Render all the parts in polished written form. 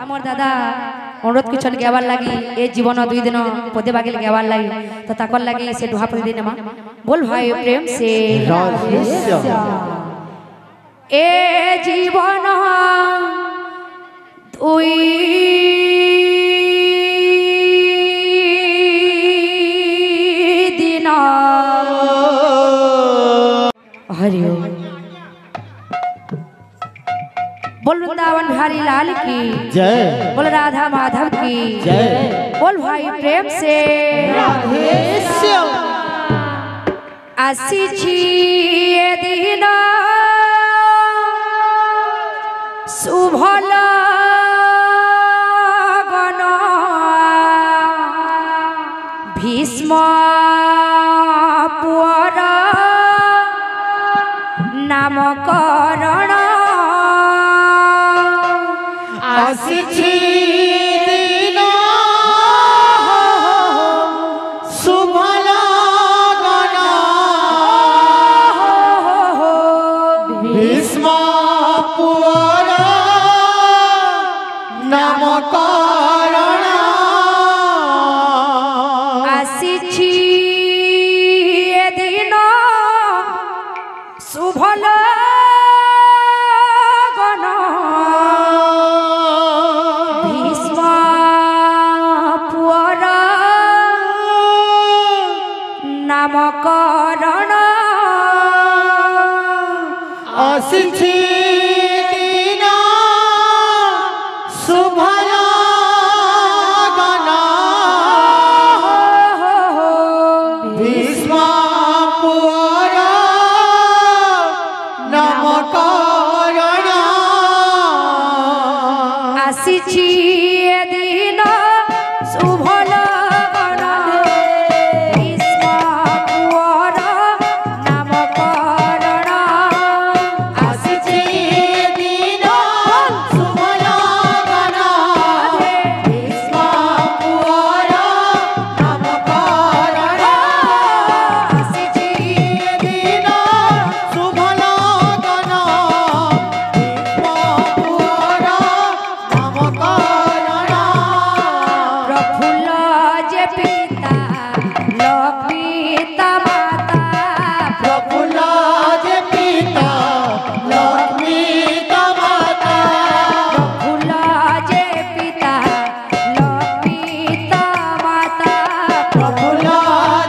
আমার দাদা অনুরোধ করছেন গাবার লাগি এই জীবন 2 দিন পদে বাগিল গাবার লাগি তো তাকর লাগি সে দুহা পড়ি দিন মা বল ভাই প্রেম সে এ জীবন 2 দিন हरि ओम बोल वृंदावन बिहारी लाल की जय। बोल राधा माधव की जय। बोल भाई प्रेम से राधे श्याम। आसी छी ए दिन शुभ लगन भीष्म पुअर नामकरण आसिछि दिन शुभ लगन भीष्म पुअर नामकरण आसिछि ए दिन शुभ लगन भीष्म पुअर नामकरण आसिछि दिन शुभ लगन भीष्म पुअर नामकरण आसिछि ए दिन शुभ लगन भीष्म पुअर नामकरण आसिछि दिन शुभ लगन भीष्म पुअर नामकरण आसिछि दिन शुभ लगन भीष्म पुअर नामकरण प्रफुल्ल जे पिता लक्ष्मी माता प्रफुल्ल जे पिता लक्ष्मी माता प्रफुल्ल जे पिता लक्ष्मी माता प्रफुल्ल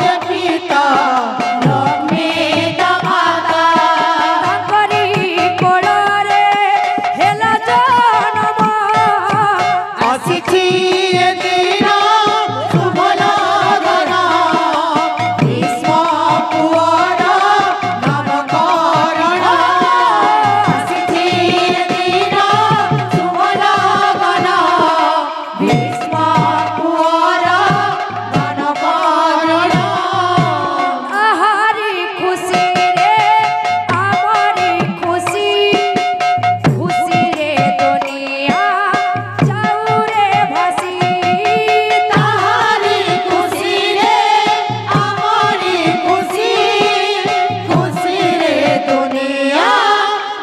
जे पिता लक्ष्मी माता ताकरी कोଳରେ ହେଲା ଜନ୍ମ आसिछि ए दिन शुभ लगन भीष्म पुअर नामकरण आसिछि ए दिन शुभ लगन भीष्म पुअर नामकरण आहारी खुशी रे आमारी खुशी खुशी रे दुनिया जाऊ रे भासी ताहारी खुशी रे आमारी खुशी खुशी रे दुनिया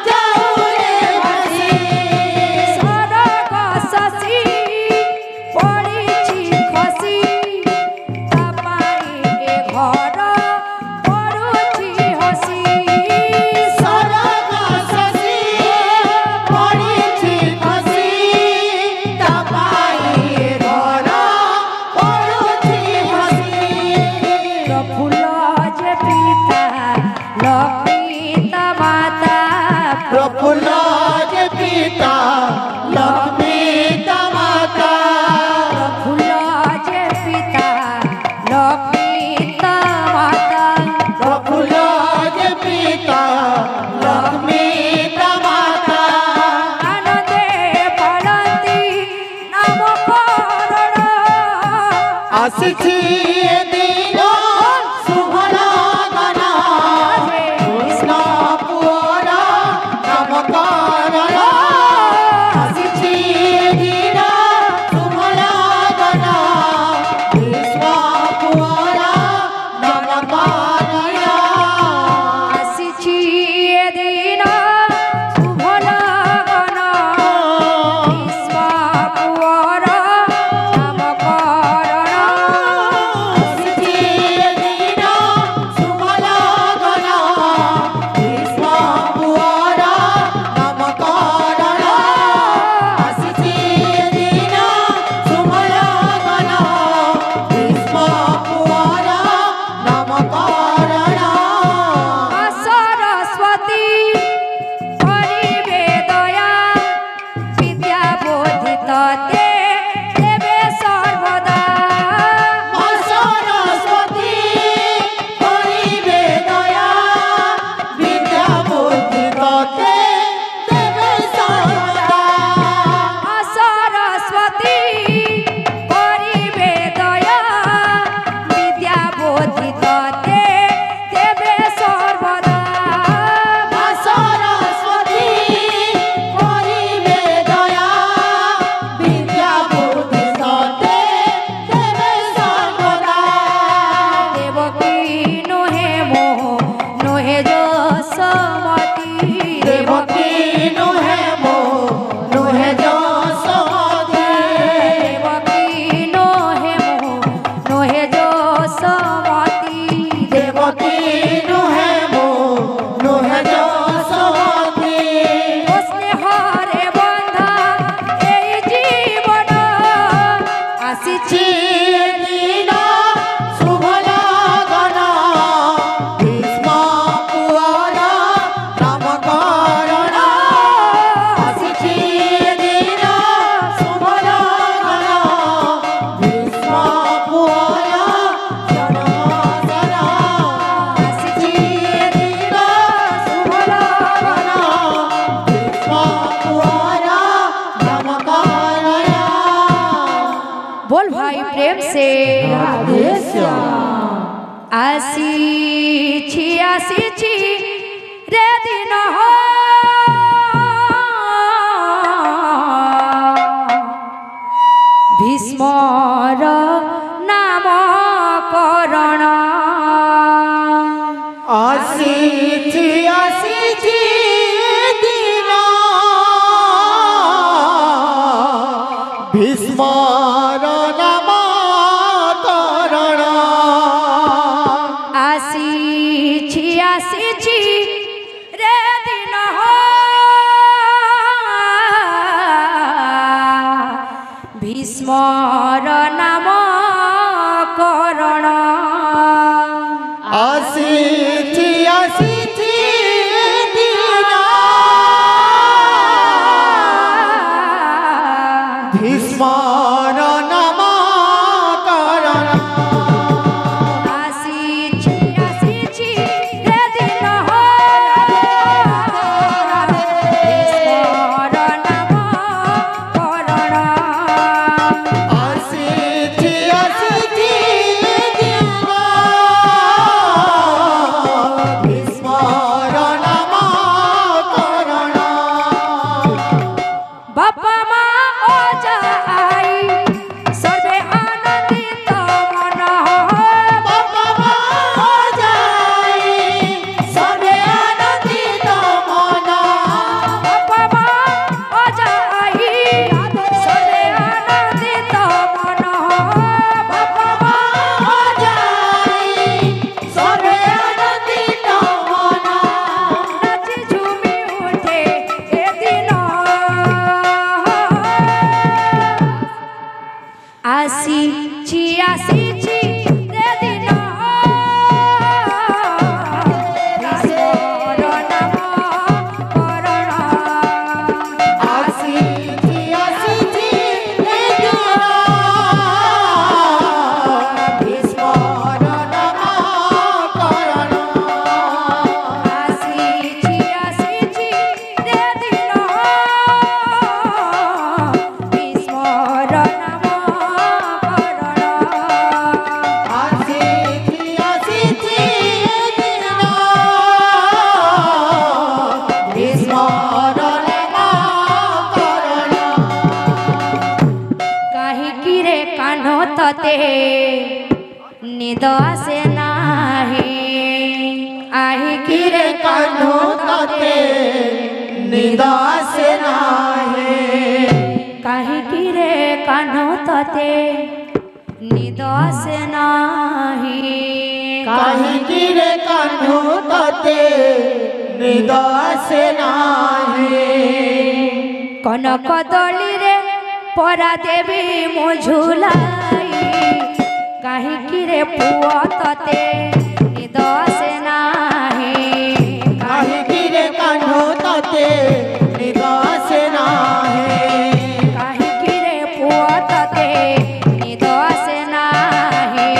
जाऊ रे भासी सरग शशि पड़िछि खसी तापाई ए घर पड़ुछि हसी सरग शशि पड़िछि खसी तापाई घर पड़ुछि हसी प्रफुल्ल जे पिता लक्ष्मी माता प्रफुल्ल जे पिता लक्ष्मी माता प्रफुल्ल जे पिता लक्ष्मी माता प्रफुल्ल जे पिता लक्ष्मी माता आनंदे पालन्ति नामकरण आसिछि ए दिन शुभ लगन भीष्म पुअर नामकरण आसिछि ए दिन शुभ लगन भीष्म पुअर नामकरण आसिछि ए दिन शुभ लगन भीष्म আসিছি দিন শুভ লগন ভীষ্ম পুয়ারা নামকরণ আসিছি দিন শুভ লগন ভীষ্ম পুয়ারা জনসন আসিছি দিন শুভ লগন ভীষ্ম পুয়ারা নামকরণ। बोल भाई प्रेम से श्याम। আসিছি আসিছি রে দিন ভীষ্মর নামকরণ আসিছি আসিছি দিন ভীষ্মর নামকরণ আসিছি আসিছি রে দিন ভীষ্মর নামকরণ আসিছি আসিছি দিন ভীষ্মর নামকরণ আসিছি আসিছি রে দিন ভীষ্মর নামকরণ আসিছি আসিছি দিন ভীষ্মর নামকরণ বাবা মা ও যাই সর্বে আনন্দিত মন বাবা মা যাই সবে আনন্দিত মন বাবা মা ও যাই সর্বে আনন্দিত মন বাবা মা যাই সবে আনন্দিত মন নাচি ঝুমি উঠে এদিন আসিছি আসিছি রে দিন ভীষ্মর নামকরণ আসিছি আসিছি দিন ভীষ্মর নামকরণ আসিছি আসিছি রে দিন ভীষ্মর নামকরণ আসিছি আসিছি দিন ভীষ্মর নামকরণ কাহিকি রে কানো ততে নিদ আসে নাহি আহিকি রে কানো ততে নিদ আসে নাহি কাহিকি রে কানো ততে নিদ আসে নাহি কাহিকি রে কাহ্নু ততে নিদ আসে নাহি কনক দলি রে পরা দেবী মুঝুলাই কাহিকি রে পুଅ ততে নিদ আসে নাহি কাহিকি রে কাহ্নু ততে নিদ আসে নাহি কাহিকি রে পুଅ ততে নিদ আসে নাহি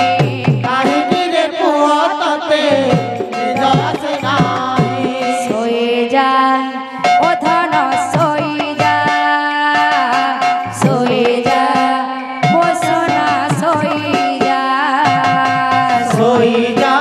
কাহিকি রে পুଅ ততে নিদ আসে নাহি শোয়ে যা ও ধন শোয়ে যা শোয়ে যা ও সোনা শোয়ে যা সোই যা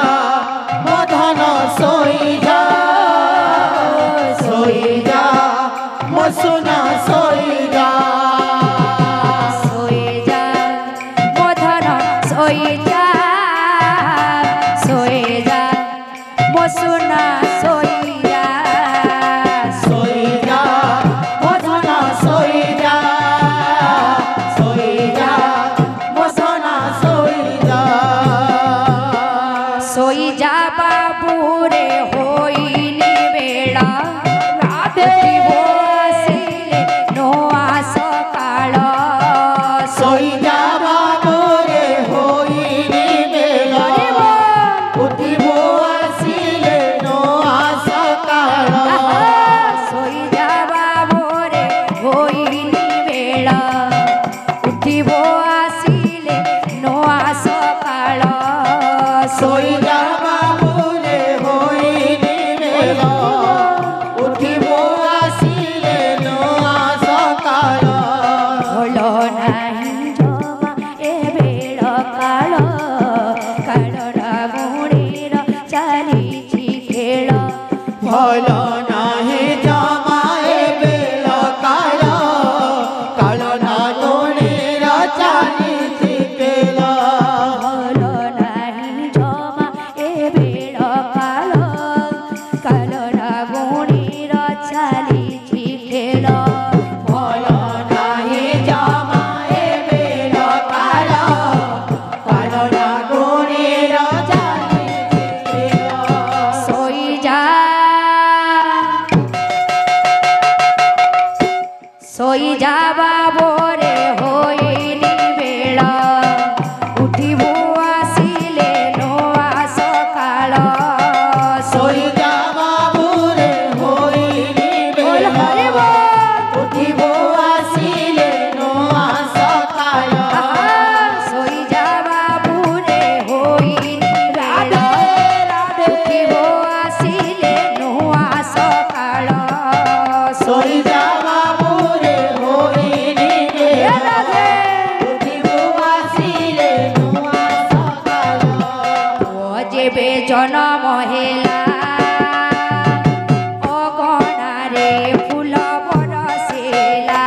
ନାହିଁ ଜମା ଏ ବେଳ କାଳ କାଳର ଗୁଣିର ଚାଲିଛି ଖେଳ ଭଲ ନାହିଁ ଜମା ଏ ବେଳ କାଳ କାଳ ନା ଗୁଣିର ଚାଲିଛି ଖେଳ ଭଲ ନାହିଁ ଜମା ଏ ବେଳ କାଳ କାଳର ଗୁଣିର ଚାଲିଛି ଖେଳ ଭଲ ନାହିଁ ଜମା ଏ ବେଳ କାଳ କାଳ ନା ଗୁଣିର ଚାଲିଛି ଖେଳ ଶୋଇଯା ଶୋଇଯା ବାବରେ ହୋଇନି ବେଳ ଉଠିବୁ ଆସିଲେ ନୂଆ ସକାଳ ଶୋଇଯା ବାବୁରେ ହୋଇନି ବେଳ ଉଠିବୁ ଆସିଲେ ନୂଆ ସକାଳ ଶୋଇଯା ବାବୁରେ ହୋଇନି ବେଳ ଉଠିବୁ ଆସିଲେ ନୂଆ ସକାଳ ଶୋଇଯା ବାବୁରେ ହୋଇନି ବେଳ ଉଠିବୁ ଆସିଲେ ନୂଆ ସକାଳ ପୁଅ ଯେବେ ଜନମ ହେଲା ଅଗଣାରେ ଫୁଲ ବରସିଲା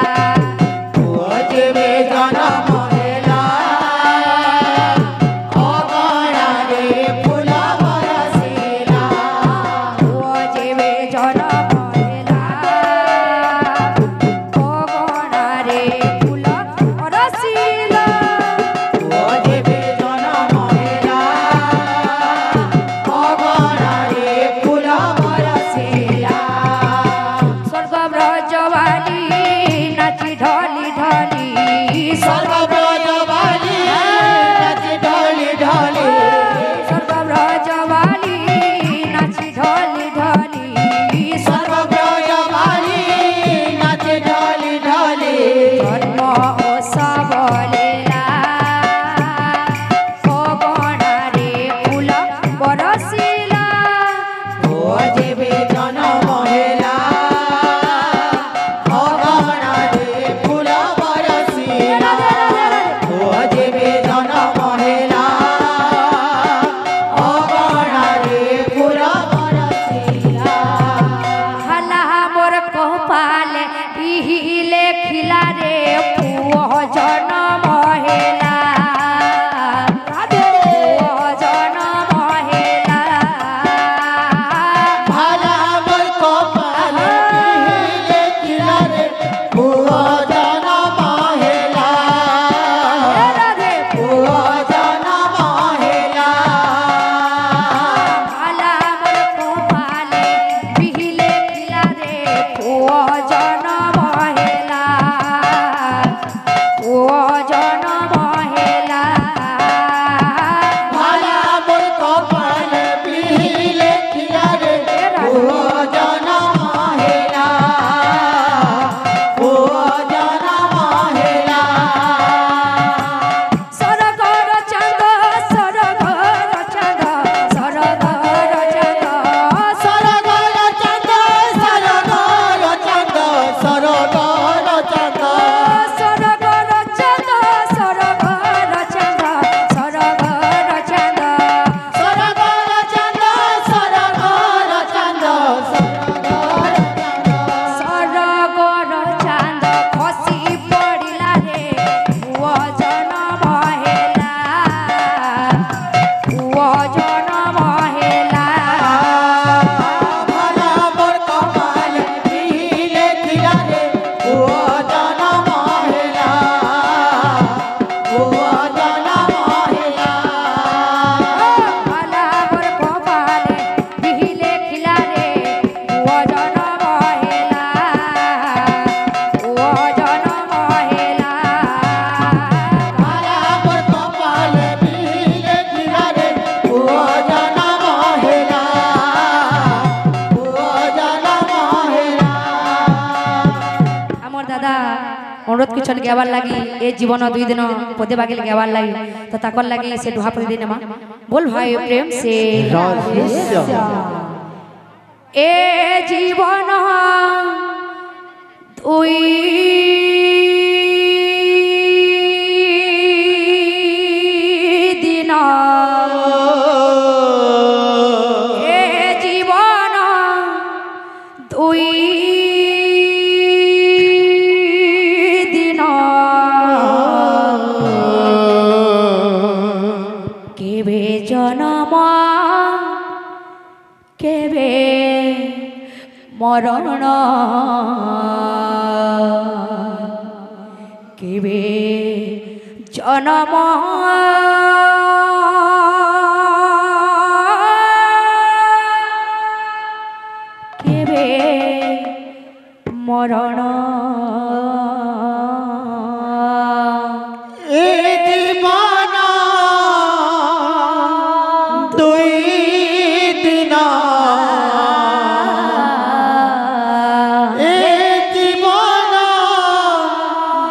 ପୁଅ ଯେବେ ଜନମ ହେଲା ଅଗଣାରେ ଫୁଲ ବରସିଲା ପୁଅ ଯେବେ ଜନମ ହେଲା ଅଗଣାରେ ଫୁଲ ବରସିଲା ପୁଅ ଯେବେ ଜନମ ହେଲା ଅଗଣାରେ ଫୁଲ ବରସିଲା ସ୍ୱର୍ଗ ବ୍ରଜବାଲି ନାଚି ଢଲି ଢଲି ସର୍ବବ୍ରଜବାଲି ନାଚି ଢଳି ଢଳି ସ୍ୱର୍ଗ ବ୍ରଜବାଲି ନାଚି ଢଲି ଢଲି ସର୍ବବ୍ରଜବାଲି ନାଚି ଢଳି ଢଳି জন্ম ওসবলেলা অগণারে ফুল বরসিলা ପୁଅ ଯେବେ ଜନମ ହେଲା ଅଗଣାରେ ଫୁଲ ବରସିଲା ପୁଅ ଯେବେ ଜନମ ହେଲା ଅଗଣାରେ ଫୁଲ ବରସିଲା হালা মোর কপালে পিহিলে খিলারে পুয় জন্ম হেলা পুয় জন্ম হেলা ভালা মোর কপালে পিহিলে খিলারে পুଅ জনମ ହେଲା পুଅ ଜନମ ହେଲା হালা মোর কপালে পিহিলে খিলারে পুয় জন্ম হেলা পুয় জন্ম হেলা ভালা মোর কপালে পিহিলে খিলারে পুଅ জনম ହେଲା পুଅ জনମ ହେଲା সরগর চাঁদ সরগর চাঁদ সরগর চাঁদ ସରଗର ଚାନ୍ଦ ସରଗର ଚାନ୍ଦ ସରଗର ଚାନ୍ଦ সরগর চাঁদ সরগর চাঁদ সরগর চাঁদ ସରଗର ଚାନ୍ଦ ସରଗର ଚାନ୍ଦ সরগর চাঁদ খসি পড়িলা রে পুয় জন্ম হেলা পুয় জন্ম হেলা ভালা মোর কপালে পিহিলে খিলারে পুଅ ଜନମ ହେଲା ପୁଅ ଜନମ ହେଲା ভালা মোর কপালে বিহিলে খিলারে পুয় জন্ম হেলা পুয় জন্ম হেলা ভালা মোর কপালে পিহিলে খিলারে পুଅ ଜନମ ହେଲା ପୁଅ ଜନମ ହେଲା আমার দাদা অনুরোধ করছেন গাবার লাগি এ জীবন 2 দিন পদে বাগিল গাবার লাগি তো তাকর লাগি সে দুহা পদে দিন মা बोल भाई प्रेम से ए জীবন তুই মরণ কেবে জনম কেবে মরণ এ জীবন দুই দিন এ জীবন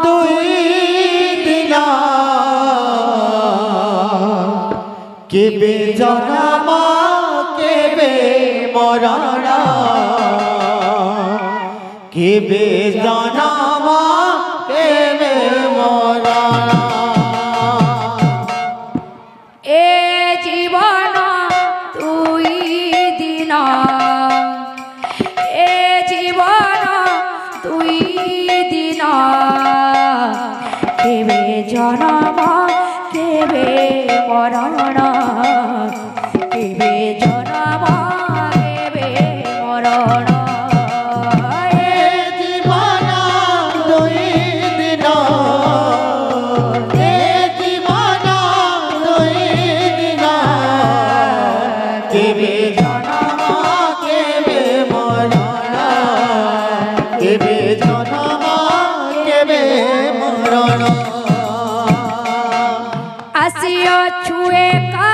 দুই দিন কেবে জনম কেবে মরণ কেবে জনম কেবে মরণ এ জীবন দুই দিন এ জীবন দুই দিন কেবে জনম কেবে মরণ কেবে জনম কেবে মরণ এ জীবন দুই দিন এ জীবন দুই দিন কেবে জনম কেবে মরণ কেবে জনম কেবে মরণ আসিও ছুয়ে কা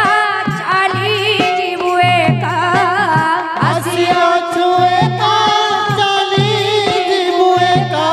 চালি জীবুয়ে কা আসিও ছুঁয়ে কা চালি জীবুয়ে কা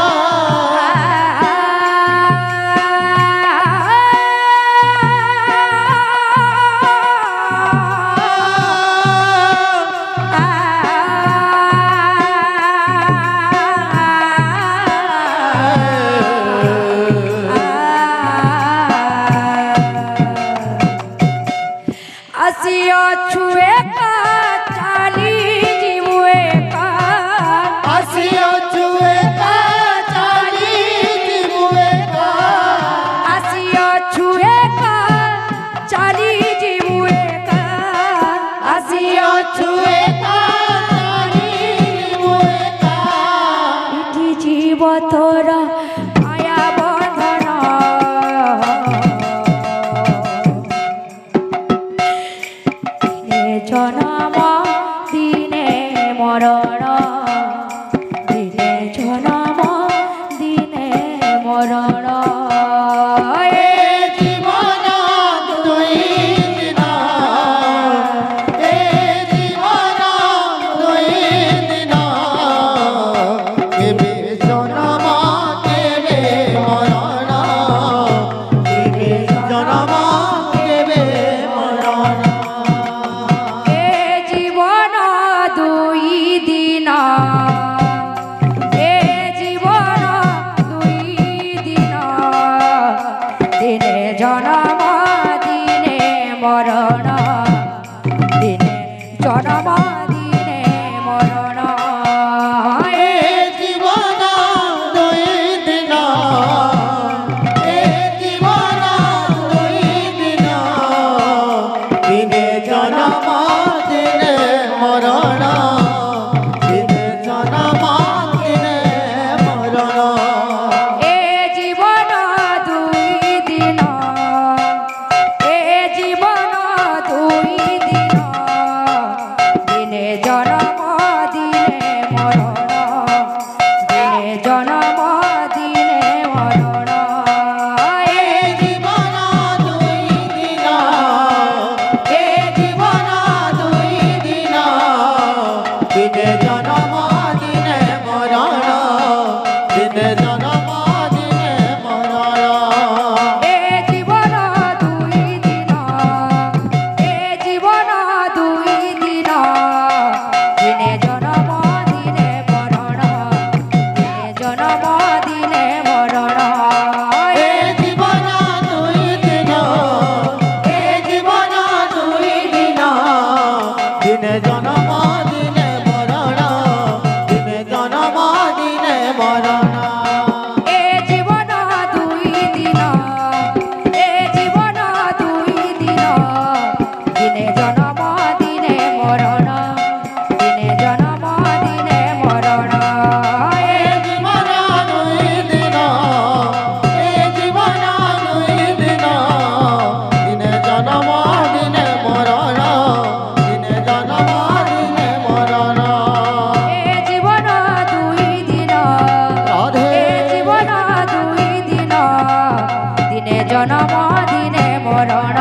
জনম দিনে মরণ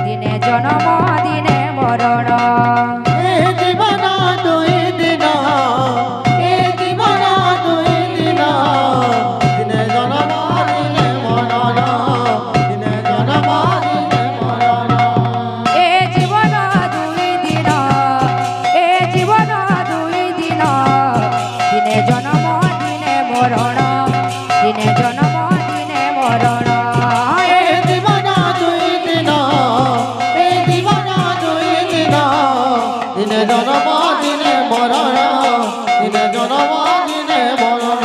দিনে জনম দিনে মরণ এ জীবন দুই দিন এ জীবন দুই দিন দিনে জনম দিনে মরণ দিনে জনম দিনে মরণ এ জীবন দুই দিন এ জীবন দুই দিন দিনে জনম দিনে মরণ দিনে জনম দিনে মরণ এ জীবন দুই দিন এ জীবন দুই দিন দিনে জনম দিনে মরণ দিনে জনম দিনে মরণ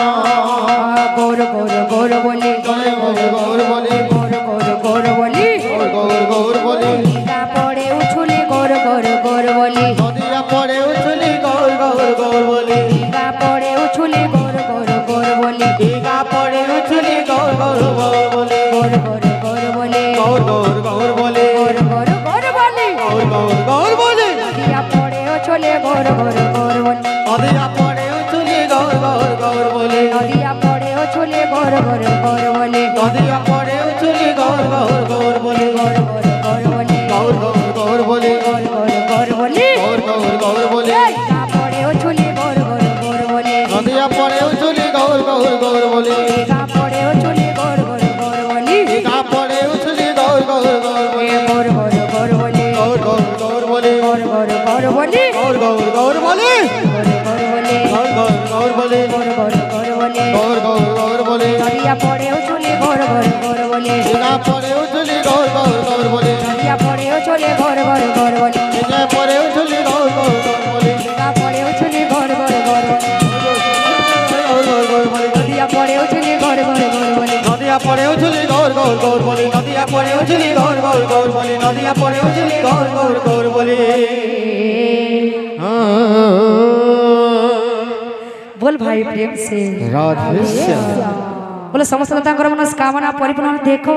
গৌর গৌর গৌর বলি গৌর গৌর গৌর বলি গৌর গৌর গৌর বলি গৌর গৌর গৌর বলি টিকা পড়ে উছুলি গৌর গৌর গৌর বলি নদিয়া পড়ে উছলি গৌর গৌর গৌর বলি টিকা পড়ে উছুলি গৌর গৌর গৌর বলি টিকা পড়ে উছলি গৌর গৌর গৌর বলি গৌর গৌর গৌর বলি গৌর গৌর গৌর বলি গৌর গৌর গৌর বলি গৌর গৌর গৌর বলি টিকা পড়ে উছলে গৌর গৌর গৌর বলি নদিয়া পড়ে উছলি গৌর গৌর গৌর বলি নদিয়া পড়ে উছলে গৌর গৌর গৌর বলি নদিয়া পড়ে উছলি গৌর গৌর গৌর বলি গৌর গৌর গৌর বলি গৌর গৌর গৌর বলি গৌর গৌর গৌর বলি গৌর গৌর গৌর বলি টিকা পড়ে উছলে গৌর গৌর গৌর বলি নদিয়া পড়ে উছলি গৌর গৌর গৌর বলি টিকা পড়ে উছলে গৌর গৌর গৌর বলি টিকা পড়ে উছলি গৌর গৌর গৌর বলি গৌর গৌর গৌর বলি গৌর গৌর গৌর বলি গৌর গৌর গৌর বলি গৌর গৌর গৌর বলি গৌর গৌর বলি গৌর গৌর গৌর বলি গৌর গৌর গৌর বলি গৌর গৌর গৌর বলি নদিয়া পড়ে উছলে গৌর গৌর গৌর বলি টিকা পড়ে উছলি গৌর গৌর গৌর বলি নদিয়া পড়ে উছলে গৌর গৌর গৌর বলি টিকা পড়ে উছলি গৌর গৌর গৌর বলি টিকা পড়ে উছলে গৌর গৌর গৌর বলি গৌর গৌর গৌর বলি নদিয়া পড়ে উছলে গৌর গৌর গৌর বলি নদিয়া পড়ে উছলি গৌর গৌর গৌর বলি নদিয়া পড়ে উছলি গৌর গৌর গৌর বলি নদিয়া পড়ে উছলি গৌর গৌর গৌর বলি बोल भाई प्रेम से राधे श्याम बोलो समस्त मनोकामना परिपूर्ण देखो